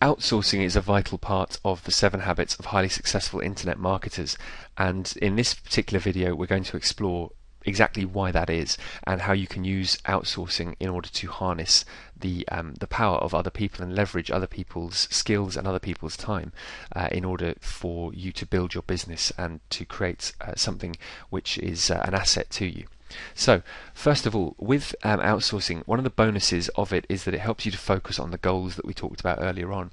Outsourcing is a vital part of the 7 habits of highly successful internet marketers, and in this particular video we're going to explore exactly why that is and how you can use outsourcing in order to harness the power of other people and leverage other people's skills and other people's time in order for you to build your business and to create something which is an asset to you. So, first of all, with outsourcing, one of the bonuses of it is that it helps you to focus on the goals that we talked about earlier on.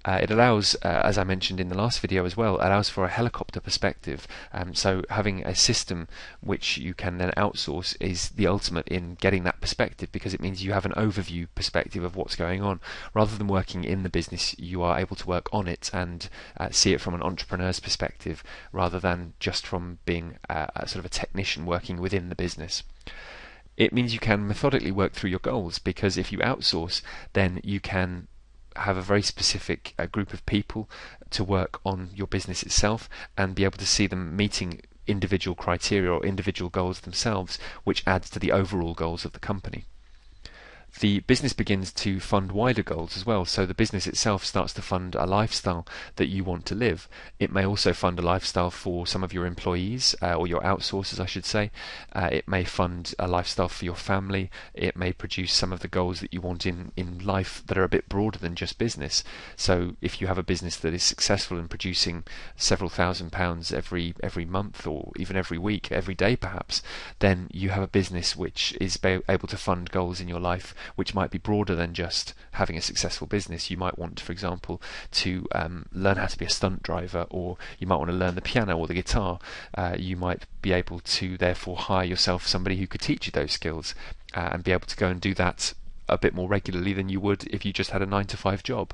It allows, as I mentioned in the last video as well, allows for a helicopter perspective. So having a system which you can then outsource is the ultimate in getting that perspective, because it means you have an overview perspective of what's going on. Rather than working in the business, you are able to work on it and see it from an entrepreneur's perspective, rather than just from being a sort of a technician working within the business. It means you can methodically work through your goals, because if you outsource, then you can have a very specific group of people to work on your business itself and be able to see them meeting individual criteria or individual goals themselves, which adds to the overall goals of the company. The business begins to fund wider goals as well, so the business itself starts to fund a lifestyle that you want to live. It may also fund a lifestyle for some of your employees, or your outsourcers I should say. It may fund a lifestyle for your family. It may produce some of the goals that you want in life that are a bit broader than just business. So if you have a business that is successful in producing several £1,000s every month, or even every week, every day perhaps, then you have a business which is able to fund goals in your life which might be broader than just having a successful business. You might want, for example, to learn how to be a stunt driver, or you might want to learn the piano or the guitar. You might be able to therefore hire yourself somebody who could teach you those skills and be able to go and do that a bit more regularly than you would if you just had a 9-to-5 job.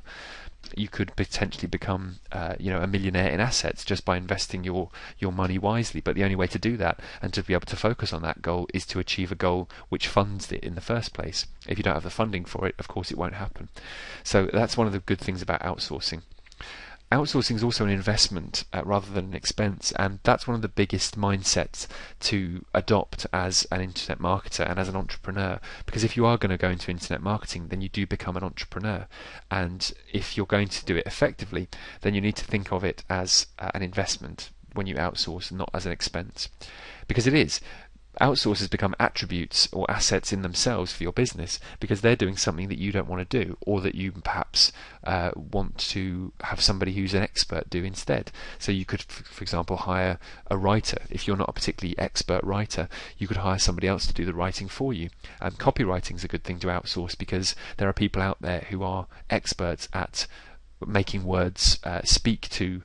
You could potentially become a millionaire in assets just by investing your money wisely, but the only way to do that and to be able to focus on that goal is to achieve a goal which funds it in the first place. If you don't have the funding for it, of course it won't happen. So that's one of the good things about outsourcing. Outsourcing is also an investment rather than an expense, and that's one of the biggest mindsets to adopt as an internet marketer and as an entrepreneur, because if you are going to go into internet marketing, then you do become an entrepreneur, and if you're going to do it effectively, then you need to think of it as an investment when you outsource, not as an expense, because it is. Outsourcers become attributes or assets in themselves for your business, because they're doing something that you don't want to do, or that you perhaps want to have somebody who's an expert do instead. So you could, for example, hire a writer. If you're not a particularly expert writer, you could hire somebody else to do the writing for you. Copywriting is a good thing to outsource, because there are people out there who are experts at making words speak to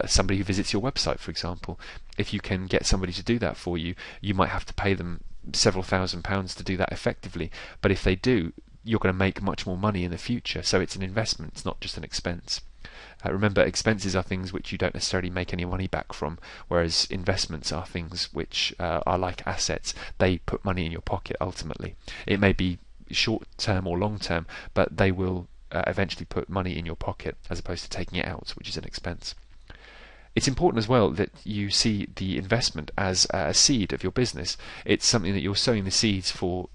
somebody who visits your website, for example. If you can get somebody to do that for you, you might have to pay them several £1,000s to do that effectively, but if they do, you're going to make much more money in the future. So it's an investment, it's not just an expense. Remember, expenses are things which you don't necessarily make any money back from, whereas investments are things which are like assets. They put money in your pocket ultimately. It may be short term or long term, but they will eventually put money in your pocket, as opposed to taking it out, which is an expense. It's important as well that you see the investment as a seed of your business. It's something that you're sowing the seeds for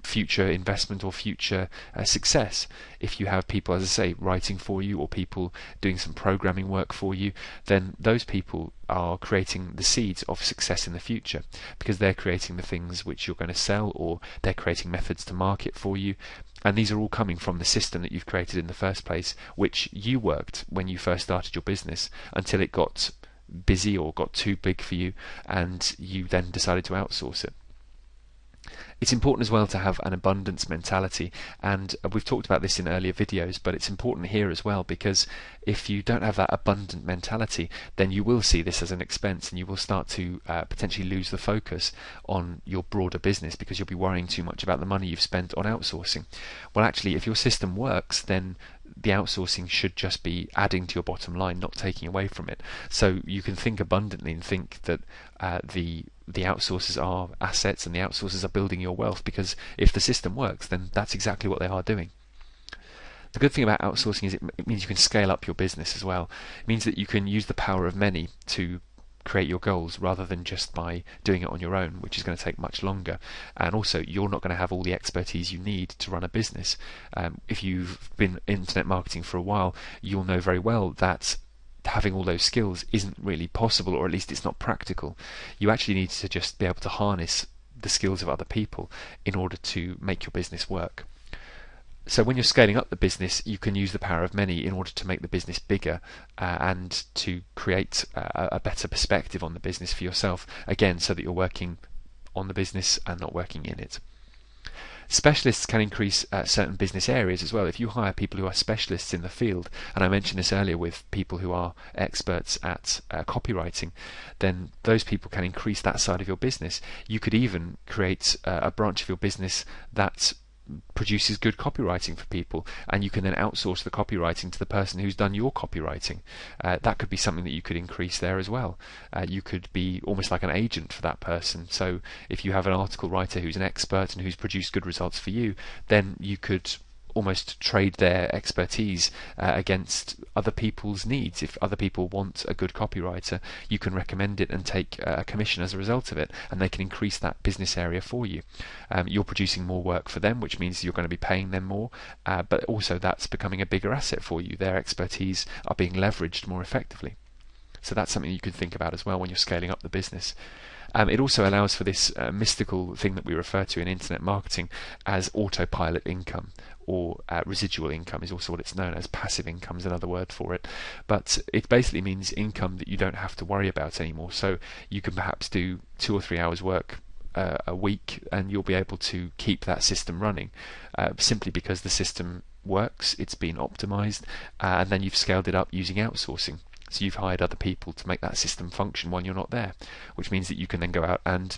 future investment or future success. If you have people, as I say, writing for you, or people doing some programming work for you, then those people are creating the seeds of success in the future, because they're creating the things which you're going to sell, or they're creating methods to market for you. And these are all coming from the system that you've created in the first place, which you worked when you first started your business until it got busy or got too big for you, and you then decided to outsource it. It's important as well to have an abundance mentality, and we've talked about this in earlier videos, but it's important here as well, because if you don't have that abundant mentality, then you will see this as an expense, and you will start to potentially lose the focus on your broader business, because you'll be worrying too much about the money you've spent on outsourcing. Well, actually, if your system works, then the outsourcing should just be adding to your bottom line, not taking away from it. So you can think abundantly and think that the outsourcers are assets and the outsourcers are building your wealth, because if the system works, then that's exactly what they are doing. The good thing about outsourcing is it means you can scale up your business as well. It means that you can use the power of many to create your goals rather than just by doing it on your own, which is going to take much longer. And also, you're not going to have all the expertise you need to run a business. If you've been internet marketing for a while, you'll know very well that having all those skills isn't really possible, or at least it's not practical. You actually need to just be able to harness the skills of other people in order to make your business work. So when you're scaling up the business, you can use the power of many in order to make the business bigger and to create a better perspective on the business for yourself, again, so that you're working on the business and not working in it. Specialists can increase certain business areas as well. If you hire people who are specialists in the field, and I mentioned this earlier with people who are experts at copywriting, then those people can increase that side of your business. You could even create a branch of your business that produces good copywriting for people, and you can then outsource the copywriting to the person who's done your copywriting. That could be something that you could increase there as well. You could be almost like an agent for that person. So if you have an article writer who's an expert and who's produced good results for you, then you could almost trade their expertise against other people's needs. If other people want a good copywriter, you can recommend it and take a commission as a result of it, and they can increase that business area for you. You're producing more work for them, which means you're going to be paying them more, but also that's becoming a bigger asset for you. Their expertise are being leveraged more effectively. So that's something you can think about as well when you're scaling up the business. It also allows for this mystical thing that we refer to in internet marketing as autopilot income, or residual income is also what it's known as. Passive income is another word for it. But it basically means income that you don't have to worry about anymore. So you can perhaps do 2 or 3 hours work a week, and you'll be able to keep that system running simply because the system works, it's been optimized, and then you've scaled it up using outsourcing. So you've hired other people to make that system function while you're not there, which means that you can then go out and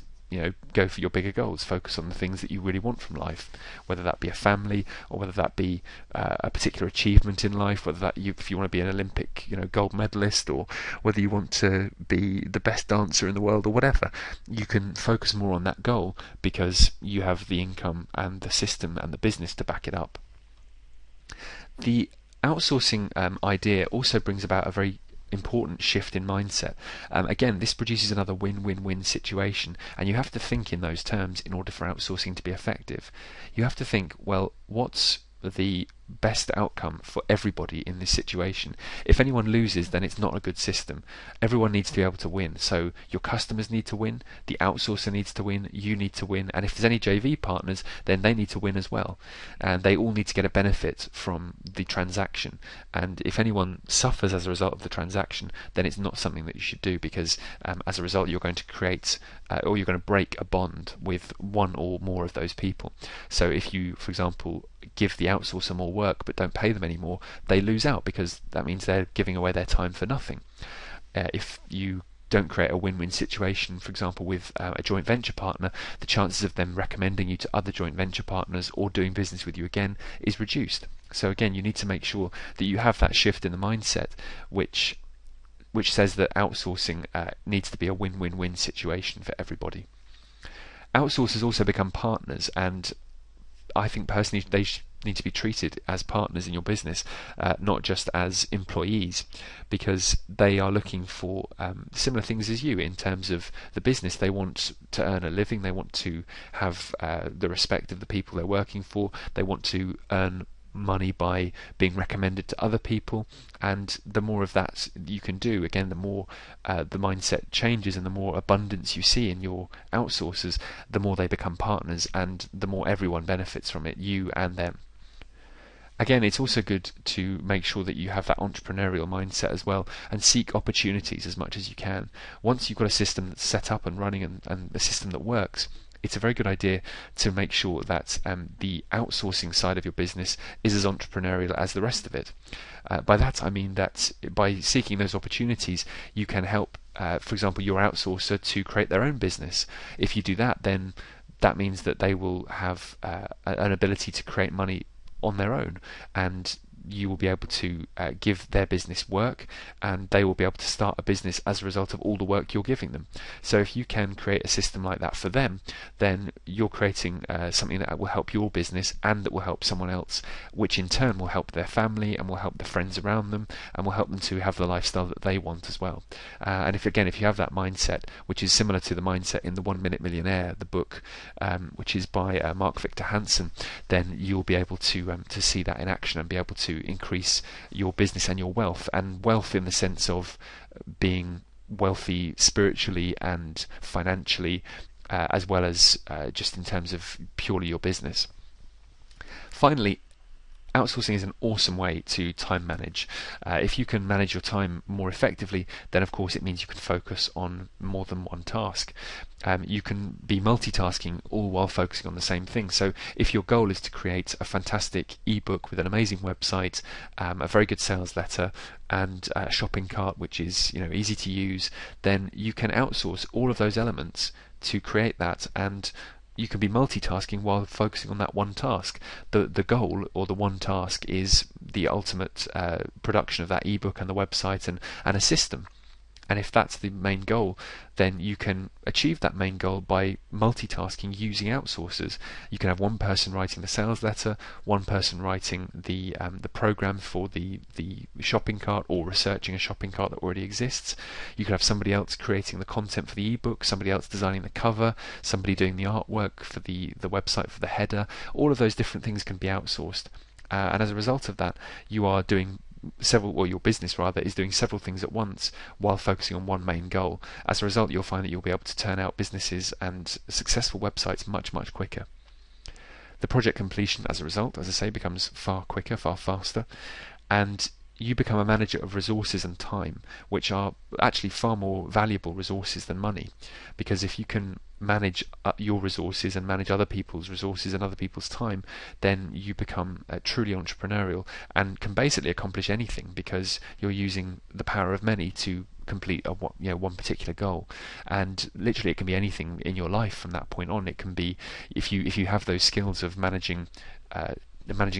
go for your bigger goals, focus on the things that you really want from life, whether that be a family, or whether that be a particular achievement in life, whether that if you want to be an Olympic gold medalist, or whether you want to be the best dancer in the world, or whatever. You can focus more on that goal because you have the income and the system and the business to back it up. The outsourcing idea also brings about a very important shift in mindset. Again, this produces another win-win-win situation, and you have to think in those terms in order for outsourcing to be effective. You have to think, well, what's the best outcome for everybody in this situation? If anyone loses, then it's not a good system. Everyone needs to be able to win. So your customers need to win, the outsourcer needs to win, you need to win, and if there's any JV partners, then they need to win as well. And they all need to get a benefit from the transaction. And if anyone suffers as a result of the transaction, then it's not something that you should do, because as a result you're going to create or you're going to break a bond with one or more of those people. So if you, for example, give the outsourcer more work but don't pay them anymore, they lose out, because that means they're giving away their time for nothing. If you don't create a win-win situation, for example with a joint venture partner, the chances of them recommending you to other joint venture partners or doing business with you again is reduced. So again, you need to make sure that you have that shift in the mindset which says that outsourcing needs to be a win-win-win situation for everybody. Outsourcers also become partners, and I think personally they need to be treated as partners in your business, not just as employees, because they are looking for similar things as you in terms of the business. They want to earn a living, they want to have the respect of the people they're working for, they want to earn money by being recommended to other people, and the more of that you can do, again, the more the mindset changes and the more abundance you see in your outsourcers, the more they become partners and the more everyone benefits from it, you and them. Again, it's also good to make sure that you have that entrepreneurial mindset as well and seek opportunities as much as you can. Once you've got a system that's set up and running and a system that works, it's a very good idea to make sure that the outsourcing side of your business is as entrepreneurial as the rest of it. By that I mean that by seeking those opportunities, you can help, for example, your outsourcer to create their own business. If you do that, then that means that they will have an ability to create money on their own, and you will be able to give their business work, and they will be able to start a business as a result of all the work you're giving them. So if you can create a system like that for them, then you're creating something that will help your business and that will help someone else, which in turn will help their family and will help the friends around them and will help them to have the lifestyle that they want as well. And if you have that mindset, which is similar to the mindset in the 1 Minute Millionaire, the book, which is by Mark Victor Hansen, then you'll be able to see that in action and be able to increase your business and your wealth, and wealth in the sense of being wealthy spiritually and financially, as well as just in terms of purely your business. Finally, outsourcing is an awesome way to time manage. If you can manage your time more effectively, then of course it means you can focus on more than one task. You can be multitasking all while focusing on the same thing. So if your goal is to create a fantastic ebook with an amazing website, a very good sales letter, and a shopping cart which is easy to use, then you can outsource all of those elements to create that, and you can be multitasking while focusing on that one task. The goal, or the one task, is the ultimate production of that ebook and the website and a system. And if that's the main goal, then you can achieve that main goal by multitasking using outsourcers. You can have one person writing the sales letter, one person writing the program for the shopping cart, or researching a shopping cart that already exists. You can have somebody else creating the content for the ebook, somebody else designing the cover, somebody doing the artwork for the website for the header. All of those different things can be outsourced. And as a result of that, you are doing your business rather is doing several things at once while focusing on one main goal. As a result, you'll find that you'll be able to turn out businesses and successful websites much quicker. The project completion, as a result, as I say, becomes far quicker, far faster, and you become a manager of resources and time, which are actually far more valuable resources than money. Because if you can manage your resources and manage other people's resources and other people's time, then you become truly entrepreneurial and can basically accomplish anything, because you're using the power of many to complete one particular goal. And literally it can be anything in your life from that point on. It can be, if you have those skills of managing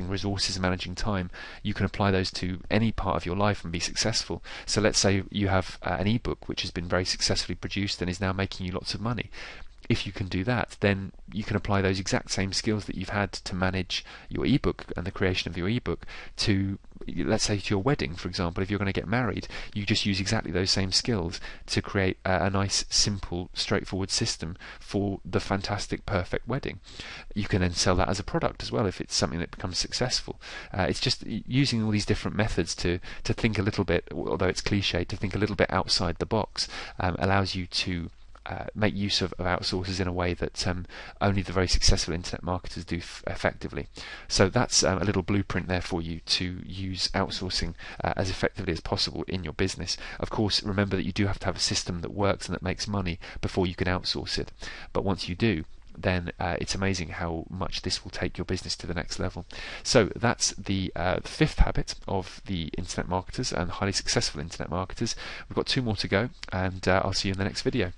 resources and managing time, you can apply those to any part of your life and be successful. So let's say you have an ebook which has been very successfully produced and is now making you lots of money. If you can do that, then you can apply those exact same skills that you've had to manage your ebook and the creation of your ebook to, let's say, to your wedding, for example. If you're going to get married, you just use exactly those same skills to create a nice, simple, straightforward system for the fantastic, perfect wedding. You can then sell that as a product as well if it's something that becomes successful. It's just using all these different methods to think a little bit, although it's cliche, to think a little bit outside the box, allows you to make use of outsourcers in a way that only the very successful internet marketers do effectively. So that's a little blueprint there for you to use outsourcing as effectively as possible in your business. Of course, remember that you do have to have a system that works and that makes money before you can outsource it. But once you do, then it's amazing how much this will take your business to the next level. So that's the fifth habit of the internet marketers and highly successful internet marketers. We've got 2 more to go, and I'll see you in the next video.